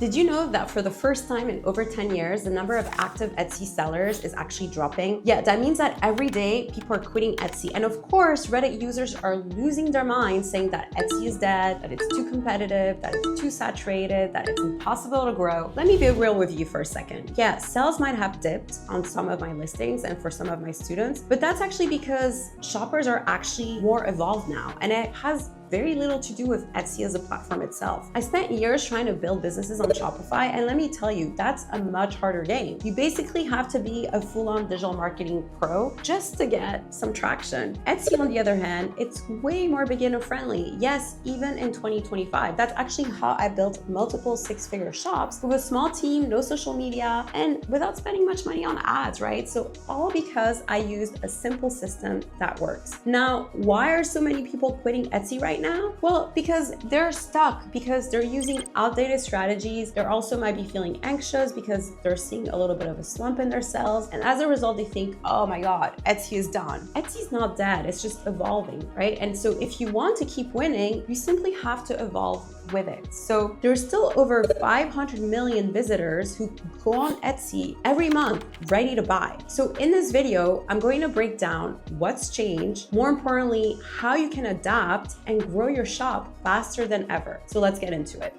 Did you know that for the first time in over 10 years, the number of active Etsy sellers is actually dropping? Yeah, that means that every day people are quitting Etsy. And of course, Reddit users are losing their minds saying that Etsy is dead, that it's too competitive, that it's too saturated, that it's impossible to grow. Let me be real with you for a second. Yeah, sales might have dipped on some of my listings and for some of my students, but that's actually because shoppers are actually more evolved now, and it has very little to do with Etsy as a platform itself. I spent years trying to build businesses on Shopify, and let me tell you, that's a much harder game. You basically have to be a full-on digital marketing pro just to get some traction. Etsy, on the other hand, it's way more beginner friendly. Yes, even in 2025. That's actually how I built multiple six-figure shops with a small team, no social media, and without spending much money on ads, right? So all because I used a simple system that works. Now, why are so many people quitting Etsy right now? Well, because they're stuck, because they're using outdated strategies. They also might be feeling anxious because they're seeing a little bit of a slump in their sales. And as a result, they think, oh my God, Etsy is done. Etsy's not dead, it's just evolving, right? And so if you want to keep winning, you simply have to evolve with it. So there's still over 500 million visitors who go on Etsy every month ready to buy. So in this video, I'm going to break down what's changed, more importantly, how you can adapt and grow your shop faster than ever. So let's get into it.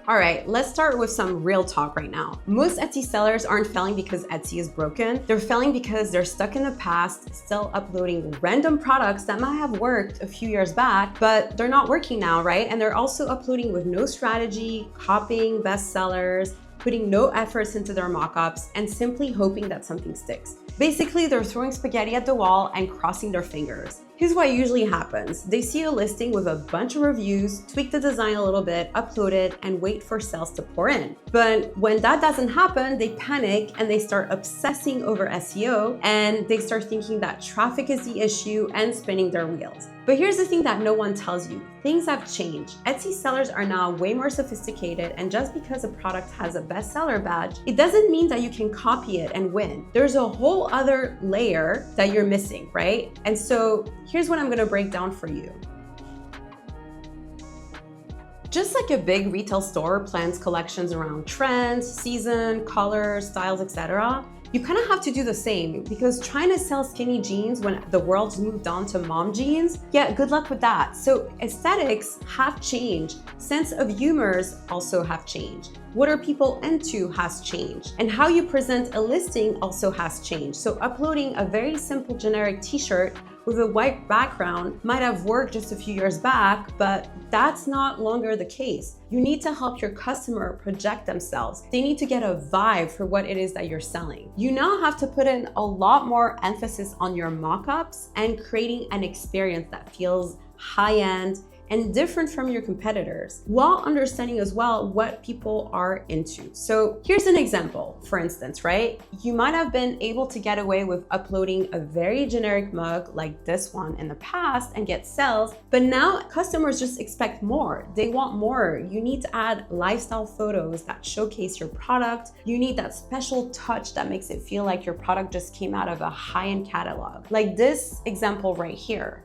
All right, let's start with some real talk right now. Most Etsy sellers aren't failing because Etsy is broken. They're failing because they're stuck in the past, still uploading random products that might have worked a few years back, but they're not working now, right? And they're also uploading with no strategy, copying bestsellers, putting no efforts into their mockups, and simply hoping that something sticks. Basically, they're throwing spaghetti at the wall and crossing their fingers. Here's what usually happens. They see a listing with a bunch of reviews, tweak the design a little bit, upload it, and wait for sales to pour in. But when that doesn't happen, they panic and they start obsessing over SEO, and they start thinking that traffic is the issue and spinning their wheels. But here's the thing that no one tells you. Things have changed. Etsy sellers are now way more sophisticated, and just because a product has a bestseller badge, it doesn't mean that you can copy it and win. There's a whole other layer that you're missing, right? And so here's what I'm gonna break down for you. Just like a big retail store plans collections around trends, season, colors, styles, etc., you kind of have to do the same, because trying to sell skinny jeans when the world's moved on to mom jeans, yeah, good luck with that. So aesthetics have changed. Sense of humors also have changed. What are people into has changed. And how you present a listing also has changed. So uploading a very simple generic t-shirt with a white background might have worked just a few years back, but that's not longer the case. You need to help your customer project themselves. They need to get a vibe for what it is that you're selling. You now have to put in a lot more emphasis on your mockups and creating an experience that feels high-end and different from your competitors, while understanding as well what people are into. So here's an example, for instance, right? You might have been able to get away with uploading a very generic mug like this one in the past and get sales, but now customers just expect more. They want more. You need to add lifestyle photos that showcase your product. You need that special touch that makes it feel like your product just came out of a high-end catalog. Like this example right here.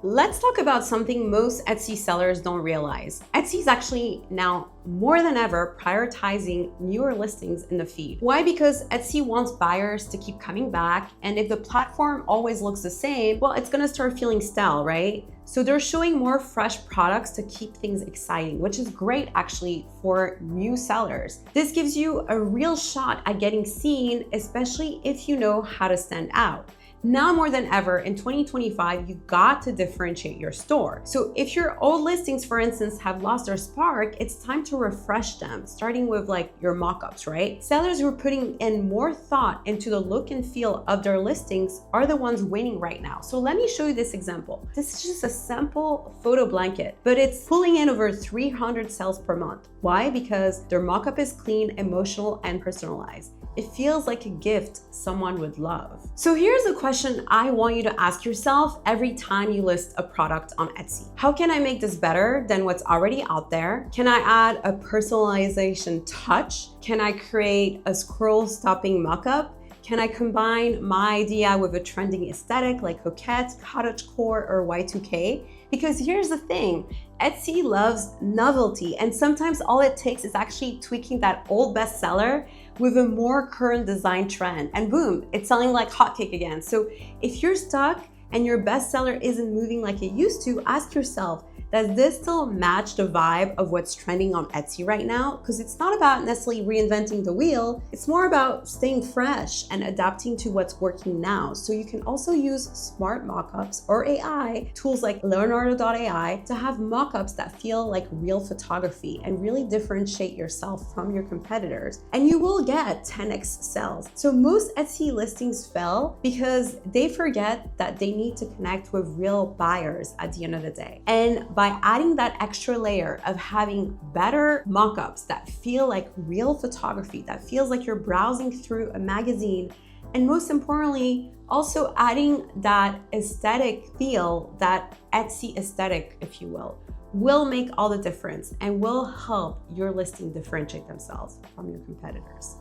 Let's talk about something most Etsy sellers don't realize. Etsy is actually now more than ever prioritizing newer listings in the feed. Why? Because Etsy wants buyers to keep coming back, and if the platform always looks the same, well, it's gonna start feeling stale, right? So they're showing more fresh products to keep things exciting, which is great actually for new sellers. This gives you a real shot at getting seen, especially if you know how to stand out. Now more than ever in 2025, you got to differentiate your store. So if your old listings, for instance, have lost their spark, it's time to refresh them, starting with like your mockups, right? Sellers who are putting in more thought into the look and feel of their listings are the ones winning right now. So let me show you this example. This is just a sample photo blanket, but it's pulling in over 300 sales per month. Why? Because their mockup is clean, emotional, and personalized. It feels like a gift someone would love. So here's a question I want you to ask yourself every time you list a product on Etsy. How can I make this better than what's already out there? Can I add a personalization touch? Can I create a scroll stopping mockup? Can I combine my idea with a trending aesthetic like coquette, cottagecore, or Y2K? Because here's the thing, Etsy loves novelty, and sometimes all it takes is actually tweaking that old bestseller with a more current design trend, and boom, it's selling like hotcake again. So if you're stuck and your bestseller isn't moving like it used to, ask yourself, does this still match the vibe of what's trending on Etsy right now? Because it's not about necessarily reinventing the wheel, it's more about staying fresh and adapting to what's working now. So you can also use smart mockups or AI, tools like Leonardo.ai, to have mockups that feel like real photography and really differentiate yourself from your competitors. And you will get 10x sales. So most Etsy listings fail because they forget that they need to connect with real buyers at the end of the day. And by adding that extra layer of having better mockups that feel like real photography, that feels like you're browsing through a magazine, and most importantly, also adding that aesthetic feel, that Etsy aesthetic, if you will make all the difference and will help your listing differentiate themselves from your competitors.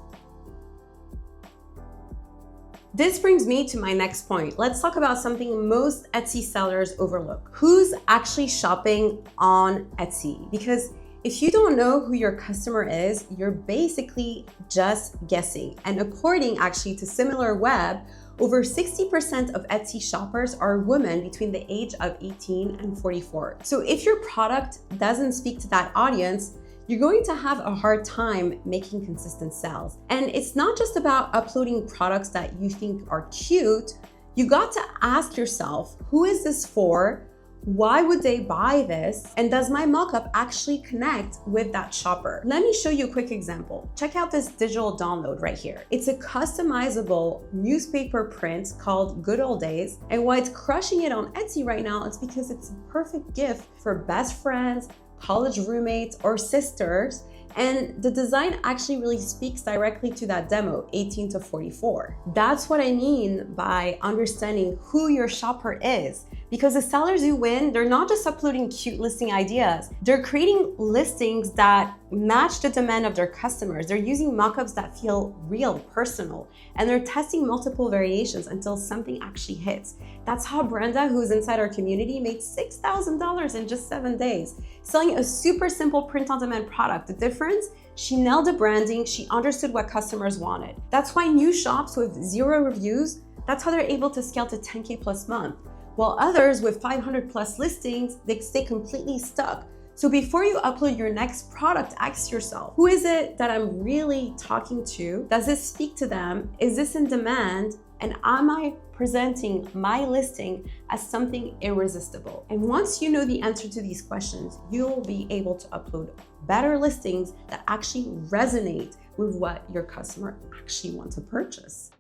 This brings me to my next point. Let's talk about something most Etsy sellers overlook. Who's actually shopping on Etsy? Because if you don't know who your customer is, you're basically just guessing. And according actually to SimilarWeb, over 60% of Etsy shoppers are women between the age of 18 and 44. So if your product doesn't speak to that audience, you're going to have a hard time making consistent sales. And it's not just about uploading products that you think are cute. You got to ask yourself, who is this for? Why would they buy this? And does my mockup actually connect with that shopper? Let me show you a quick example. Check out this digital download right here. It's a customizable newspaper print called Good Old Days. And why it's crushing it on Etsy right now is because it's a perfect gift for best friends, college roommates, or sisters. And the design actually really speaks directly to that demo, 18 to 44. That's what I mean by understanding who your shopper is. Because the sellers who win, they're not just uploading cute listing ideas, they're creating listings that match the demand of their customers. They're using mockups that feel real, personal, and they're testing multiple variations until something actually hits. That's how Brenda, who's inside our community, made $6,000 in just 7 days, selling a super simple print-on-demand product. The difference? She nailed the branding, she understood what customers wanted. That's why new shops with 0 reviews, that's how they're able to scale to 10K plus month. While others with 500 plus listings, they stay completely stuck. So before you upload your next product, ask yourself, who is it that I'm really talking to? Does this speak to them? Is this in demand? And am I presenting my listing as something irresistible? And once you know the answer to these questions, you'll be able to upload better listings that actually resonate with what your customer actually wants to purchase.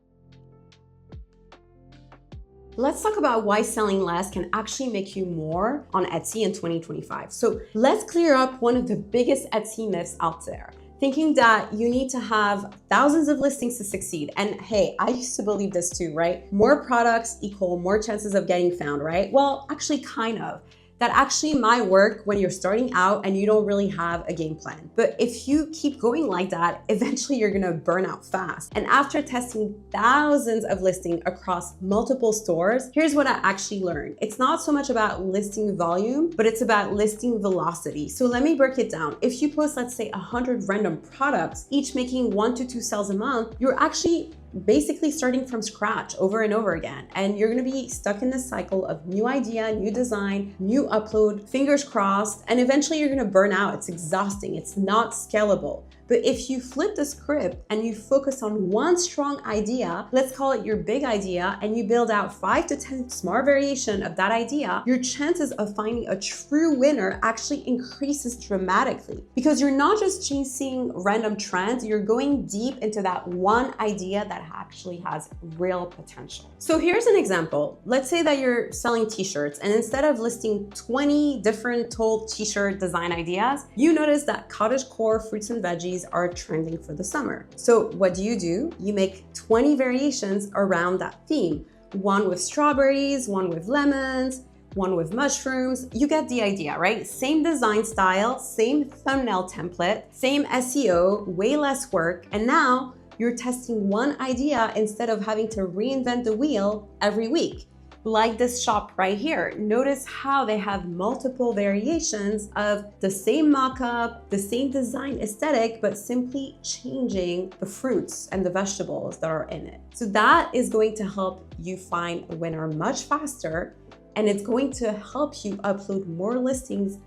Let's talk about why selling less can actually make you more on Etsy in 2025. So let's clear up one of the biggest Etsy myths out there, thinking that you need to have thousands of listings to succeed. And hey, I used to believe this too, right? More products equal more chances of getting found, right? Well, actually kind of. That actually might work when you're starting out and you don't really have a game plan. But if you keep going like that, eventually you're gonna burn out fast. And after testing thousands of listings across multiple stores, here's what I actually learned. It's not so much about listing volume, but it's about listing velocity. So let me break it down. If you post, let's say 100 random products, each making 1 to 2 sales a month, you're actually basically starting from scratch over and over again. And you're gonna be stuck in this cycle of new idea, new design, new upload, fingers crossed, and eventually you're gonna burn out. It's exhausting, it's not scalable. But if you flip the script and you focus on one strong idea, let's call it your big idea, and you build out 5 to 10 smart variations of that idea, your chances of finding a true winner actually increases dramatically. Because you're not just chasing random trends, you're going deep into that one idea that actually has real potential. So here's an example. Let's say that you're selling t-shirts, and instead of listing 20 different total t-shirt design ideas, you notice that cottagecore fruits and veggies are trending for the summer. So what do? You make 20 variations around that theme. One with strawberries, one with lemons, one with mushrooms. You get the idea, right? Same design style, same thumbnail template, same SEO, way less work. And now You're testing one idea instead of having to reinvent the wheel every week. Like this shop right here. Notice how they have multiple variations of the same mock-up, the same design aesthetic, but simply changing the fruits and the vegetables that are in it. So that is going to help you find a winner much faster, and it's going to help you upload more listings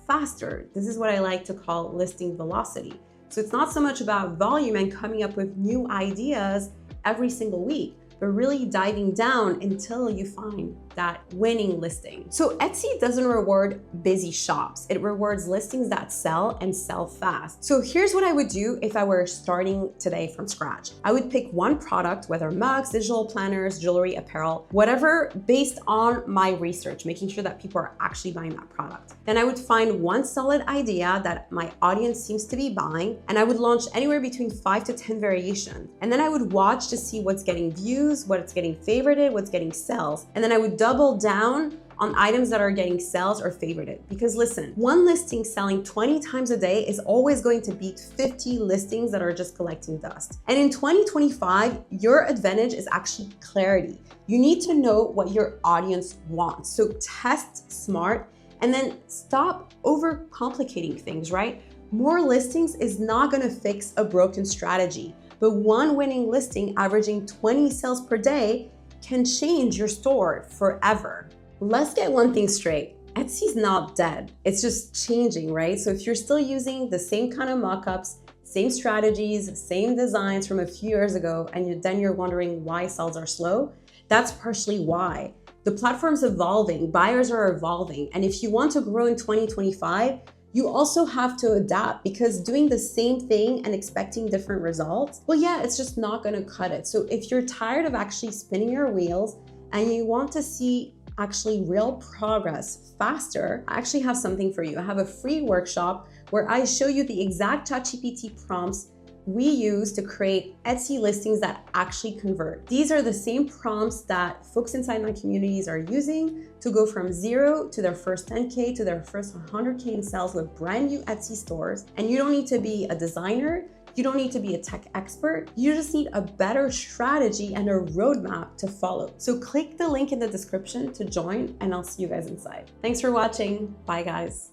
faster. This is what I like to call listing velocity. So it's not so much about volume and coming up with new ideas every single week, but really diving down until you find that winning listing. So Etsy doesn't reward busy shops. It rewards listings that sell and sell fast. So here's what I would do if I were starting today from scratch. I would pick one product, whether mugs, digital planners, jewelry, apparel, whatever, based on my research, making sure that people are actually buying that product. Then I would find one solid idea that my audience seems to be buying, and I would launch anywhere between 5 to 10 variations. And then I would watch to see what's getting views, what's getting favorited, what's getting sales. And then I would double down on items that are getting sales or favorited. Because listen, one listing selling 20 times a day is always going to beat 50 listings that are just collecting dust. And in 2025, your advantage is actually clarity. You need to know what your audience wants. So test smart and then stop overcomplicating things, right? More listings is not gonna fix a broken strategy, but one winning listing averaging 20 sales per day can change your store forever. Let's get one thing straight. Etsy's not dead. It's just changing, right? So if you're still using the same kind of mockups, same strategies, same designs from a few years ago, and then you're wondering why sales are slow, that's partially why. The platform's evolving, buyers are evolving, and if you want to grow in 2025, you also have to adapt, because doing the same thing and expecting different results, well, yeah, it's just not gonna cut it. So if you're tired of actually spinning your wheels and you want to see actually real progress faster, I actually have something for you. I have a free workshop where I show you the exact ChatGPT prompts we use to create Etsy listings that actually convert. These are the same prompts that folks inside my communities are using to go from 0 to their first 10K to their first 100K in sales with brand new Etsy stores. And you don't need to be a designer. You don't need to be a tech expert. You just need a better strategy and a roadmap to follow. So click the link in the description to join, and I'll see you guys inside. Thanks for watching. Bye, guys.